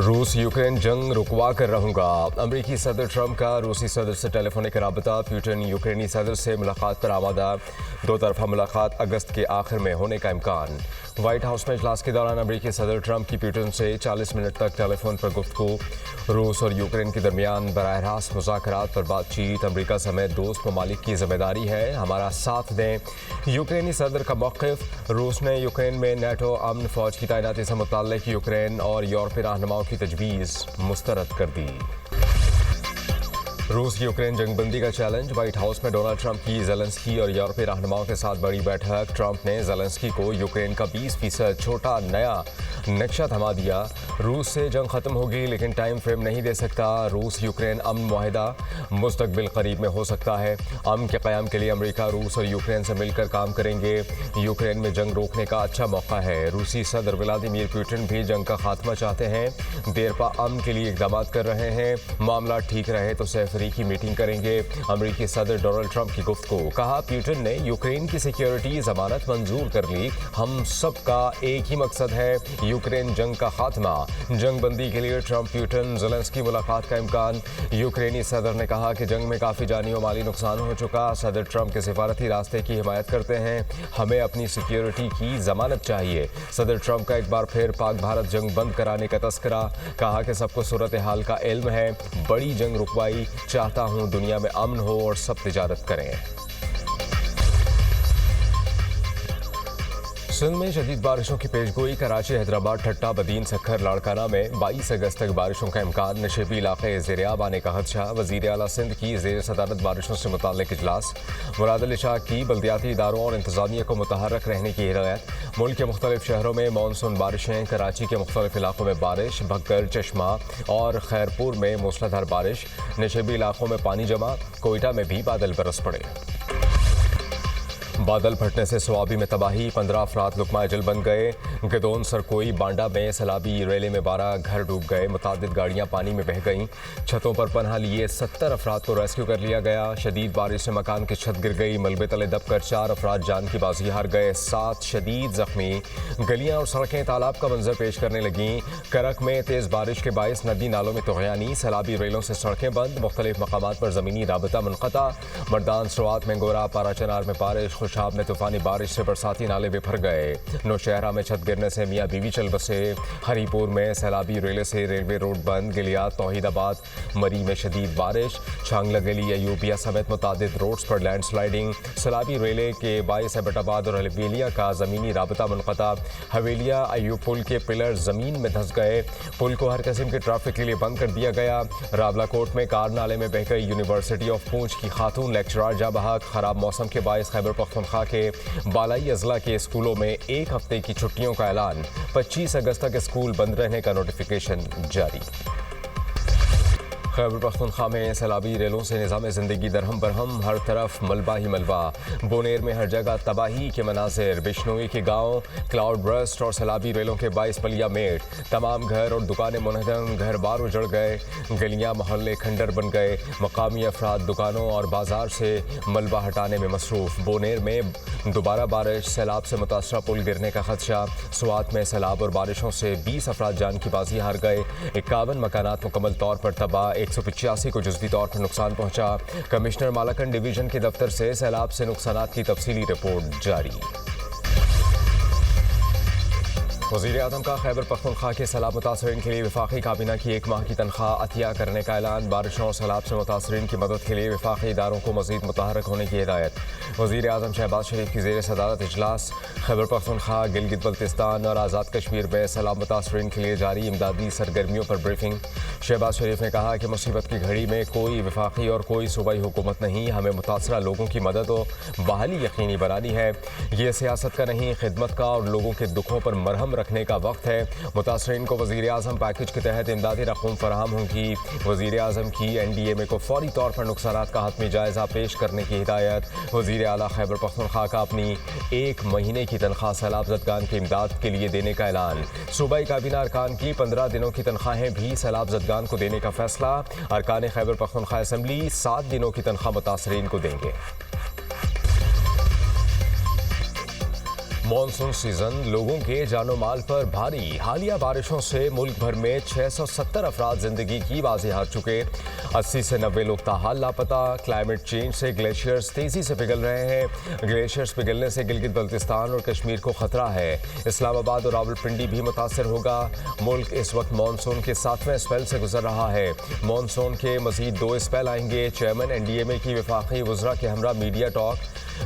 रूस यूक्रेन जंग रुकवा कर रहूंगा। अमरीकी सदर ट्रंप का रूसी सदर से टेलीफोनिक राबता। पुतिन यूक्रेनी सदर से मुलाकात पर आमादा। दो तरफा मुलाकात अगस्त के आखिर में होने का इम्कान। व्हाइट हाउस में इजलास के दौरान अमरीकी सदर ट्रंप की पुतिन से 40 मिनट तक टेलीफोन पर गुफ्तगू। रूस और यूक्रेन के दरमियान बराह रास्त मुज़ाकरात पर बातचीत। अमरीका समेत दोस्त ममालिक की जिम्मेदारी है हमारा साथ दें। यूक्रेनी सदर का मौक़िफ़। रूस ने यूक्रेन में नेटो अमन फ़ौज की तैनाती से मुताल्लिक़ यूक्रेन और यूरोपीय रहनुमाओं की तजवीज़ मुस्तरद कर दी। रूस यूक्रेन जंगबंदी का चैलेंज। व्हाइट हाउस में डोनाल्ड ट्रंप की ज़ेलेंस्की और यूरोपीय रहनुमाओं के साथ बड़ी बैठक। ट्रंप ने ज़ेलेंस्की को यूक्रेन का 20% छोटा नया नक्शा थमा दिया। रूस से जंग ख़त्म होगी लेकिन टाइम फ्रेम नहीं दे सकता। रूस यूक्रेन अमन मुआहिदा मुस्तकबिल करीब में हो सकता है। अमन के क़याम के लिए अमरीका रूस और यूक्रेन से मिलकर काम करेंगे। यूक्रेन में जंग रोकने का अच्छा मौका है। रूसी सदर व्लादिमीर पुतिन भी जंग का खात्मा चाहते हैं। देरपा अमन के लिए इक़दाम कर रहे हैं। मामला ठीक रहे तो सैफ की मीटिंग करेंगे। अमरीकी सदर डोनाल्ड ट्रंप की गुफ्तगू। कहा पुतिन ने यूक्रेन की सिक्योरिटी जमानत मंजूर कर ली। हम सबका एक ही मकसद है यूक्रेन जंग का खात्मा। जंग बंदी के लिए ट्रंप पुतिन ज़ेलेंस्की मुलाकात का इम्कान। यूक्रेनी सदर ने कहा कि जंग में काफ़ी जानी और माली नुकसान हो चुका। सदर ट्रंप के सिफारती रास्ते की हिमायत करते हैं। हमें अपनी सिक्योरिटी की जमानत चाहिए। सदर ट्रंप का एक बार फिर पाक भारत जंग बंद कराने का तस्करा। कहा कि सबको सूरत हाल का इल्म है। बड़ी जंग रुकवाई चाहता हूं, दुनिया में अमन हो और सब तिजारत करें। सिंध में शदीद बारिशों की पेशगोई। कराची, हैदराबाद, ठट्टा, बदीन, सक्खर, लाड़काना में 22 अगस्त तक बारिशों का इम्कान। नशेबी इलाके ज़ेर-ए-आब आने का खदशा। वज़ीर आला सिंध की ज़ेर सदारत बारिशों से मुताल्लिक़ इजलास। मुराद अली शाह की बल्दियाती इदारों और इंतज़ामिया को मुतहर्रक रहने की हिदायत। मुल्क के मुख्तलिफ शहरों में मानसून बारिशें। कराची के मुख्तलिफ इलाकों में बारिश। भक्कर, चश्मा और खैरपुर में मूसलाधार बारिश। नशेबी इलाकों में पानी जमा। कोयटा में भी बादल बरस पड़े। बादल फटने से स्वाबी में तबाही। 15 अफराद लुकमा अजल बन गए। गदोन, सरकोई, बांडा में सैलाबी रेले में 12 घर डूब गए। मुतादिद गाड़ियां पानी में बह गईं। छतों पर पनाह लिए 70 अफराद को रेस्क्यू कर लिया गया। शदीद बारिश से मकान की छत गिर गई। मलबे तले दबकर 4 अफराद जान की बाजी हार गए। 7 शदीद जख्मी। गलियां और सड़कें तालाब का मंजर पेश करने लगीं। करक में तेज़ बारिश के बायस नदी नालों में तुग़यानी। सैलाबी रेलों से सड़कें बंद। मुख्तलिफ मकामात पर ज़मीनी राबता मुनक़ता। मर्दान, सवात, मेंगोरा, पाराचनार में बारिश। खुशाब में तूफानी बारिश से बरसाती नाले बिफर गए। नौशहरा में छत गिरने से मियाँ बीवी चल बसे। हरीपुर में सैलाबी रेले से रेलवे रोड बंद। गिलियात, तौहीदाबाद, मरी में शदीद बारिश। छांगला गली, अयूबिया समेत मुतादिद रोड्स पर लैंड स्लाइडिंग। सैलाबी रेले के बायस एबटाबाद और हवेलिया का ज़मीनी राबता मुनक़ता। हवेलिया अयूब पुल के पिलर ज़मीन में धंस गए। पुल को हर किस्म के ट्रैफिक के लिए बंद कर दिया गया। रावलाकोट में कार नाले में बह गई। यूनिवर्सिटी ऑफ पूंछ की खातून लेक्चरार जा बहक। खराब मौसम के बायस खैबर पख्तूनख्वा के बालाई अजला के स्कूलों में 1 हफ्ते की छुट्टियों का ऐलान। 25 अगस्त तक स्कूल बंद रहने का नोटिफिकेशन जारी। खैबर पख्तूनख्वा में सैलाबी रेलों से निज़ाम ज़िंदगी दरहम बरहम। हर तरफ मलबा ही मलबा। बोनेर में हर जगह तबाही के मनाजिर। बिश्नोई के गांव, क्लाउड बर्स्ट और सैलाबी रेलों के बाइस पलिया मेट। तमाम घर और दुकानें मुनहदम। घर बार उजड़ गए। गलियां मोहल्ले खंडर बन गए। मकामी अफराद दुकानों और बाजार से मलबा हटाने में मसरूफ़। बोनेर में दोबारा बारिश। सैलाब से मुतासरा पुल गिरने का खदशा। स्वात में सैलाब और बारिशों से 20 अफराद जान की बाजी हार गए। 51 मकानात मुकम्मल तौर पर तबाह। 185 को जुज़वी तौर पर नुकसान पहुंचा। कमिश्नर मालाकन डिवीज़न के दफ्तर से सैलाब से नुकसानात की तफसीली रिपोर्ट जारी। वज़ीर आज़म का खैबर पख्तूनख्वा के सैलाब मुतासरीन के लिए वफाकी काबीना की 1 माह की तनख्वाह अतिया करने का ऐलान। बारिशों और सैलाब से मुतासरीन की मदद के लिए वफाकी इदारों को मज़ीद मुतहर्रक होने की हिदायत। वज़ीर आज़म शहबाज शरीफ की ज़ेर सदारत इजलास। खैबर पख्तूनख्वा, गिलगित बल्तिस्तान और आज़ाद कश्मीर में सैलाब मुतासरीन के लिए जारी इमदादी सरगर्मियों पर ब्रीफिंग। शहबाज शरीफ ने कहा कि मुसीबत की घड़ी में कोई वफाकी और कोई सूबाई हुकूमत नहीं। हमें मुतासरा लोगों की मदद और बहाली यकीनी बनानी है। ये सियासत का नहीं, खिदमत का और लोगों के दुखों पर मरहम रखने का वक्त है। मुतासरीन को वज़ीर आज़म पैकेज के तहत इमदादी रकूम फराहम होंगी। वज़ीर आज़म की NDMA को फौरी तौर पर नुकसानात का हतमी जायज़ा पेश करने की हिदायत। वज़ीर आला खैबर पख्तूनख्वा का अपनी 1 महीने की तनख्वाह सैलाब ज़दगान की इमदाद के लिए देने का ऐलान। सूबाई काबीना अरकान की 15 दिनों की तनख्वाहें भी सैलाब ज़दगान को देने का फैसला। अरकान खैबर पख्तूनख्वा असम्बली 7 दिनों की तनख्वाह मुतासरीन को देंगे। मॉनसून सीजन लोगों के जानो माल पर भारी। हालिया बारिशों से मुल्क भर में 670 अफराद जिंदगी की बाजी हार चुके। 80 से 90 लोग ताहाल लापता। क्लाइमेट चेंज से ग्लेशियर्स तेजी से पिघल रहे हैं। ग्लेशियर्स पिघलने से गिलगित बल्तिस्तान और कश्मीर को खतरा है। इस्लामाबाद और रावलपिंडी भी मुतासर होगा। मुल्क इस वक्त मॉनसून के 7वें स्पेल से गुजर रहा है। मॉनसून के मजीद 2 स्पेल आएंगे। चेयरमैन NDMA की वफाकी वज़रा के हमरा मीडिया टॉक।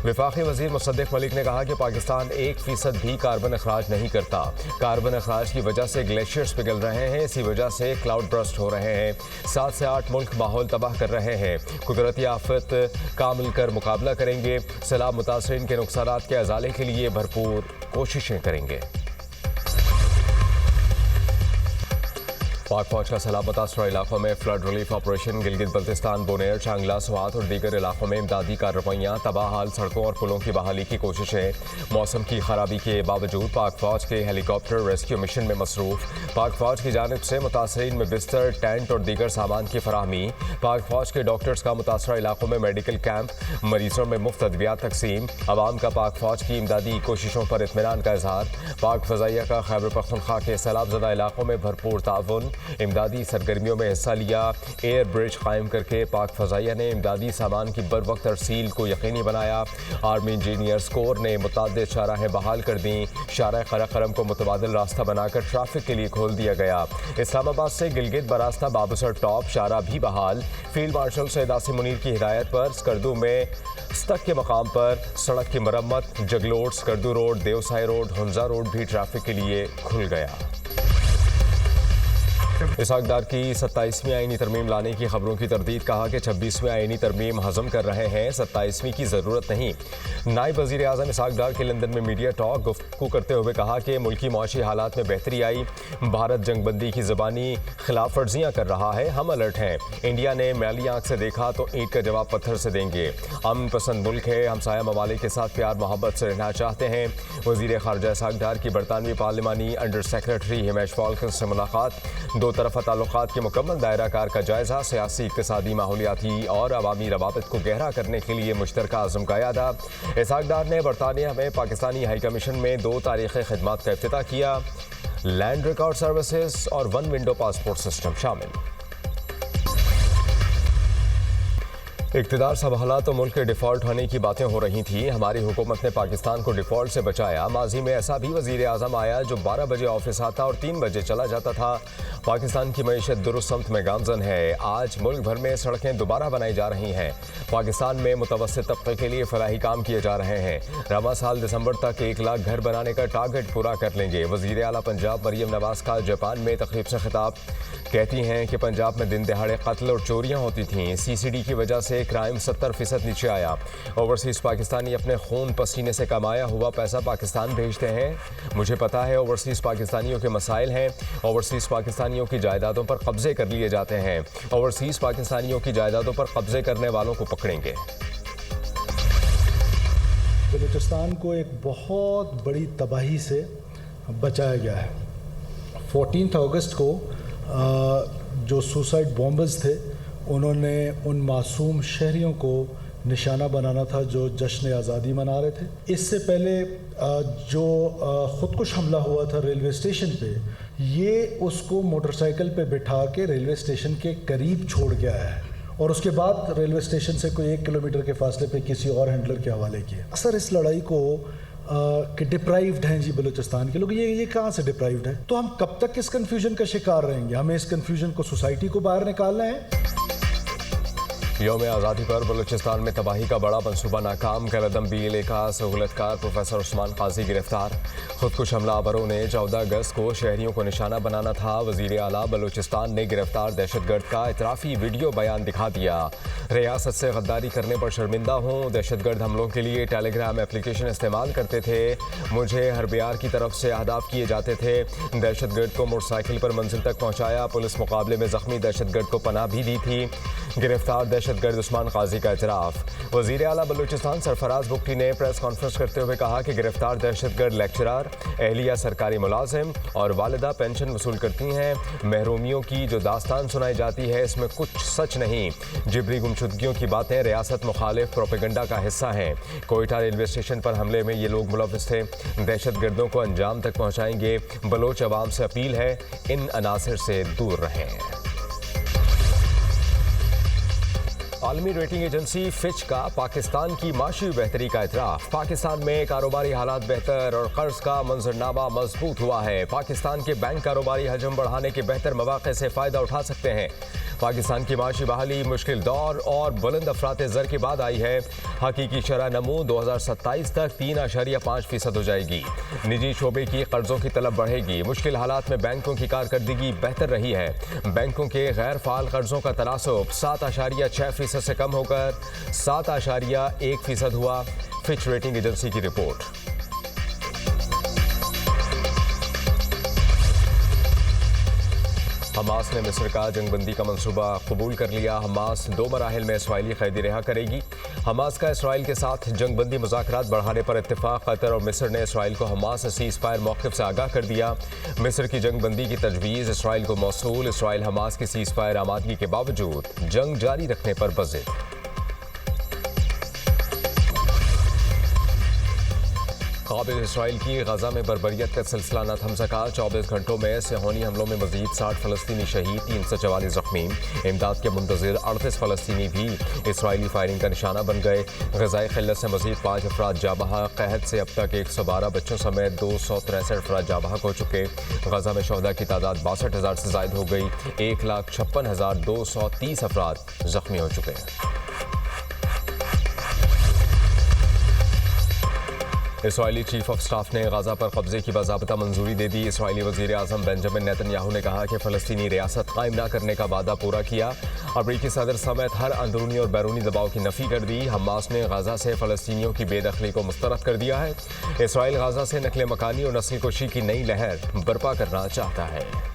वफाकी वज़ीर मुसद्दिक मलिक ने कहा कि पाकिस्तान 1% भी कार्बन अखराज नहीं करता। कार्बन अखराज की वजह से ग्लेशियर्स पिघल रहे हैं। इसी वजह से क्लाउड बर्स्ट हो रहे हैं। 7 से 8 मुल्क माहौल तबाह कर रहे हैं। कुदरती आफत का मिलकर मुकाबला करेंगे। सैलाब मुतासरीन के नुकसानात के अजाले के लिए भरपूर कोशिशें करेंगे। पाक फौज का सैलाब मुतासर इलाकों में flood relief operation. Gilgit Baltistan, Buner, Changla, Swat और दीगर इलाकों में इमदादी कार्रवाइयाँ। तबाह हाल सड़कों और पुलों की बहाली की कोशिशें। मौसम की खराबी के बावजूद पाक फौज के हेलीकॉप्टर रेस्क्यू मिशन में मसरूफ। पाक फौज की जानिब से मुतासरीन में बिस्तर, टेंट और दीगर सामान की फराहमी। पाक फौज के डॉक्टर्स का मुतासर इलाकों में मेडिकल कैंप। मरीजों में मुफ्त अद्वियात तकसीम। अवाम का पाक फौज की इमदादी कोशिशों पर इत्मीनान का इजहार। पाक फजाइया का खैबर पख्तूनख्वा के सैलाब ज़दा इलाकों में भरपूर ताउन। इमदादी सरगर्मियों में हिस्सा लिया। एयर ब्रिज कायम करके पाक फजाइया ने इमदादी सामान की बर वक्त तरसील को यकीनी बनाया। आर्मी इंजीनियर्स कोर ने मुतअद्दिद शाहराहें बहाल कर दी। शाहराह कराकरम को मुतबादिल रास्ता बनाकर ट्रैफिक के लिए खोल दिया गया। इस्लामाबाद से गिलगित बरास्ता बाबूसर टॉप शाहराह भी बहाल। फील्ड मार्शल सैयद आसिम मुनीर की हिदायत पर स्कर्दू में स्तक के मकाम पर सड़क की मरम्मत। Jaglot, Skardu road, Deosai road, Hunza road भी ट्रैफिक के लिए खुल गया। इसहाक डार की 27वीं आईनी तरमीम लाने की खबरों की तरदीद। कहा कि 26वीं आईनी तरमीम हजम कर रहे हैं, 27वीं की ज़रूरत नहीं। नायब वज़ीर आज़म इसहाक डार के लंदन में मीडिया टॉक। गुफ्तगू करते हुए कहा कि मुल्की मुआशी हालात में बेहतरी आई। भारत जंगबंदी की ज़बानी खिलाफ वर्जियाँ कर रहा है। हम अलर्ट हैं। इंडिया ने मैली आँख से देखा तो ईंट का जवाब पत्थर से देंगे। अमन पसंद मुल्क है। हमसाया ममालिक के साथ प्यार मोहब्बत से रहना चाहते हैं। वज़ीर ख़ारजा इसहाक डार की बरतानवी पार्लिमानी अंडर सेक्रेटरी हिमेश फॉल्कन से मुलाकात। दो तरफ़ा ताल्लुकात के मुकम्मल दायरा कार का जायज़ा। सियासी, इक़्तिसादी, माहौलियाती और अवामी रवाबित को गहरा करने के लिए मुश्तरका अज़्म का यादा। इसहाक डार ने बरतानिया में पाकिस्तानी हाई कमीशन में 2 तारीख़ी खिदमात का इफ्तिताह किया। लैंड रिकॉर्ड सर्विसेज और 1 विंडो पासपोर्ट सिस्टम शामिल। इक़्तिदार संभाला तो मुल्क के डिफ़ॉल्ट होने की बातें हो रही थी। हमारी हुकूमत ने पाकिस्तान को डिफ़ॉल्ट से बचाया। माजी में ऐसा भी वज़ीर आज़म आया जो 12 बजे ऑफिस आता और 3 बजे चला जाता था। पाकिस्तान की मईशत दुरुस्त समत में गामजन है। आज मुल्क भर में सड़कें दोबारा बनाई जा रही हैं। पाकिस्तान में मुतवस्सित तबके के लिए फलाही काम किए जा रहे हैं। रवा साल दिसंबर तक 1 लाख घर बनाने का टारगेट पूरा कर लेंगे। वज़ीर आला पंजाब मरियम नवाज का जापान में तकरीब से खिताब। कहती हैं कि पंजाब में दिन दहाड़े कत्ल और चोरियां होती थीं। CCD की वजह से क्राइम 70% नीचे आया। ओवरसीज़ पाकिस्तानी अपने खून पसीने से कमाया हुआ पैसा पाकिस्तान भेजते हैं। मुझे पता है ओवरसीज़ पाकिस्तानियों के मसाइल हैं। ओवरसीज़ पाकिस्तानियों की जायदादों पर कब्जे कर लिए जाते हैं। ओवरसीज़ पाकिस्तानियों की जायदादों पर कब्जे करने वालों को पकड़ेंगे। बलूचिस्तान को एक बहुत बड़ी तबाही से बचाया गया है। 14 अगस्त को जो सुसाइड बॉम्बर्स थे उन्होंने उन मासूम शहरियों को निशाना बनाना था जो जश्न आज़ादी मना रहे थे। इससे पहले जो ख़ुदकुश हमला हुआ था रेलवे स्टेशन पे, ये उसको मोटरसाइकिल पे बिठा के रेलवे स्टेशन के करीब छोड़ के आया है और उसके बाद रेलवे स्टेशन से कोई 1 किलोमीटर के फासले पे किसी और हैंडलर के हवाले किया। अक्सर इस लड़ाई को कि डिप्राइव्ड हैं जी बलूचिस्तान के लोग, ये कहाँ से डिप्राइव्ड है? तो हम कब तक इस कन्फ्यूजन का शिकार रहेंगे? हमें इस कन्फ्यूजन को सोसाइटी को बाहर निकालना है। यौम आज़ादी पर बलूचिस्तान में तबाही का बड़ा मंसूबा नाकाम। कलदम BLA का सहूलतकार प्रोफेसर उस्मान काजी गिरफ्तार। खुदकुश हमलावरों ने 14 अगस्त को शहरियों को निशाना बनाना था। वज़ीर आला बलूचिस्तान ने गिरफ्तार दहशतगर्द का इतराफ़ी वीडियो बयान दिखा दिया। रियासत से गद्दारी करने पर शर्मिंदा हूँ। दहशतगर्द हमलों के लिए टेलीग्राम एप्लीकेशन इस्तेमाल करते थे। मुझे हरबियार की तरफ से अहदाफ किए जाते थे। दहशतगर्द को मोटरसाइकिल पर मंजिल तक पहुँचाया। पुलिस मुकाबले में ज़ख्मी दहशतगर्द को पनाह भी दी थी। गिरफ्तार दहशतगर्द दहशत गर्द उस्मान काजी का इतराफ़। वज़ीर आला बलूचिस्तान सरफराज बुगटी ने प्रेस कॉन्फ्रेंस करते हुए कहा कि गिरफ्तार दहशत गर्द लेक्चरर, एहलिया सरकारी मुलाजिम और वालिदा पेंशन वसूल करती हैं। महरूमियों की जो दास्तान सुनाई जाती है इसमें कुछ सच नहीं। जिबरी गुमशुदगियों की बातें रियासत मुखालिफ प्रोपेगेंडा का हिस्सा हैं। कोयटा रेलवे स्टेशन पर हमले में ये लोग मुलव्विस थे। दहशत गर्दों को अंजाम तक पहुँचाएंगे। बलोच अवाम से अपील है, इन अनासिर से दूर रहें। आलमी रेटिंग एजेंसी फिच का पाकिस्तान की माशी बेहतरी का इतराफ़। पाकिस्तान में कारोबारी हालात बेहतर और कर्ज का मंजरनामा मजबूत हुआ है। पाकिस्तान के बैंक कारोबारी हजम बढ़ाने के बेहतर मौक़े से फ़ायदा उठा सकते हैं। पाकिस्तान की माशी बहाली मुश्किल दौर और बुलंद अफराते ज़र के बाद आई है। हकीकी शरह नमू 2027 तक 3.5% हो जाएगी। निजी शोबे की कर्जों की तलब बढ़ेगी। मुश्किल हालात में बैंकों की कारकर्दगी बेहतर रही है। बैंकों के गैर फाल कर्जों का तनासुब 7.6% से कम होकर 7.1% हुआ। फिच रेटिंग एजेंसी की रिपोर्ट। हमास ने मिस्र का जंगबंदी का मंसूबा कबूल कर लिया। हमास 2 मराहिल में इसराइली कैदी रिहा करेगी। हमास का इसराइल के साथ जंगबंदी मुज़ाकरात बढ़ाने पर इत्तेफाक। कतर और मिस्र ने इसराइल को हमास सीज़ फायर मौक़िफ़ से आगाह कर दिया। मिस्र की जंगबंदी की तजवीज़ इसराइल को मौसूल। इसराइल हमास की सीज़ फायर आमादगी के बावजूद जंग जारी रखने पर बज़िद। काबिल इसराइल की गजा में बर्बरियत का सिलसिला न थम सका। 24 घंटों में सेहोनी हमलों में मजीद 60 फ़लस्तीनी शहीद, 344 ज़ख्मी। इमदाद के मुंतज़िर 38 फ़लस्तीनी भी इसराइली फायरिंग का निशाना बन गए। ग़ज़ाई क़िल्लत से मजीद 5 अफराद जा बहक। कहत से अब तक 112 बच्चों समेत 263 अफराद जा बहक हो चुके। गजा में शहदा की तादाद 62,000 से ज़ायद हो गई। 1,56,230 अफराद ज़ख्मी हो चुके हैं। इसराइली चीफ ऑफ स्टाफ ने गाजा पर कब्जे की बाज़ाब्ता मंजूरी दे दी। इसराइली वज़ीर आज़म बेंजामिन नेतन्याहू ने कहा कि फ़लस्तीनी रियासत कायम न करने का वादा पूरा किया। अमरीकी सदर समेत हर अंदरूनी और बैरूनी दबाव की नफ़ी कर दी। हमास ने गाजा से फ़लस्तीनियों की बेदखली को मुस्तरद कर दिया है। इसराइल गाजा से नस्ल मकानी और नस्ल कुशी की नई लहर बर्पा करना चाहता है।